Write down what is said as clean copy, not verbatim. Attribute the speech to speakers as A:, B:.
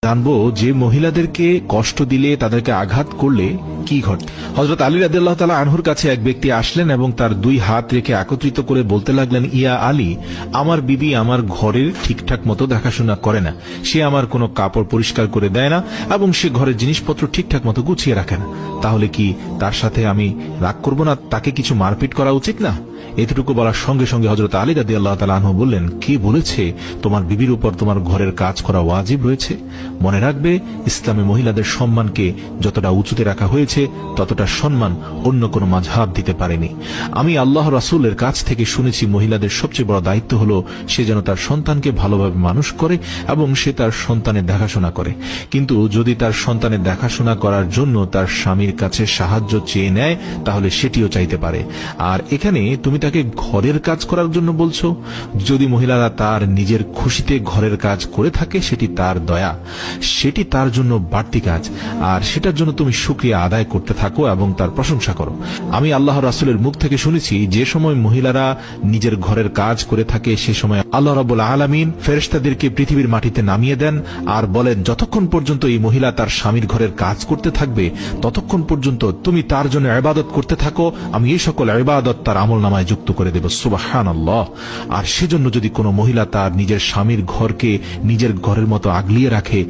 A: জানবো যে মহিলাদেরকে কষ্ট দিলে, তাদেরকে আঘাত করলে কি ঘটে। হযরত আলী রাদিয়াল্লাহু তাআলা আনহুর কাছে এক ব্যক্তি আসলেন এবং তার দুই হাত রেখে একত্রিত করে বলতে লাগলেন, ইয়া আলী, আমার বিবি আমার ঘরের ঠিকঠাক মতো দেখাশোনা করে না, সে আমার কোনো কাপড় পরিষ্কার করে দেয় না এবং সে ঘরের জিনিসপত্র ঠিকঠাক মতো গুছিয়ে রাখে না। তাহলে কি তার সাথে আমি রাগ করব না? তাকে কিছু মারপিট করা উচিত না? এতটুকু বলার সঙ্গে সঙ্গে হযরত আলী রাদিয়াল্লাহু তাআলা আনহু বললেন, কে বলেছে তোমার বিবির উপর তোমার ঘরের কাজ করা ওয়াজিব রয়েছে? মনে রাখবে, ইসলামে মহিলাদের সম্মানকে যতটা উঁচুতে রাখা হয়েছে ততটা সম্মান অন্য কোনো মাযহাব দিতে পারেনি। আমি আল্লাহ রাসূলের কাছ থেকে শুনেছি, মহিলাদের সবচেয়ে বড় দায়িত্ব হলো সে যেন তার সন্তানকে ভালোভাবে মানুষ করে এবং সে তার সন্তানের দেখাশোনা করে। কিন্তু যদি তার সন্তানের দেখাশোনা করার জন্য তার স্বামীর কাছে সাহায্য চেয়ে নেয়, তাহলে সেটিও চাইতে পারে। আর এখানে তুমি তাকে ঘরের কাজ করার জন্য বলছো। যদি মহিলারা তার নিজের খুশিতে ঘরের কাজ করে থাকে, সেটি তার দয়া, সেটি তার জন্য বাড়তি কাজ, আর সেটার জন্য তুমি শুকরিয়া আদায় করতে থাকো এবং তার প্রশংসা করো। আমি আল্লাহ রাসূলের মুখ থেকে শুনেছি, যে সময় মহিলারা নিজের ঘরের কাজ করে থাকে সে সময় আল্লাহ রাব্বুল আলামিন ফেরেশতাদেরকে পৃথিবীর মাটিতে নামিয়ে দেন আর বলেন, যতক্ষণ পর্যন্ত এই মহিলা তার স্বামীর ঘরের কাজ করতে থাকবে ততক্ষণ পর্যন্ত তুমি তার জন্য ইবাদত করতে থাকো, আমি এই সকল ইবাদত তার আমলনামায় যুক্ত করে দেব। সুবহানাল্লাহ। আর সেজন্য যদি কোনো মহিলা তার নিজের স্বামীর ঘরকে নিজের ঘরের মতো আগলিয়ে রাখে,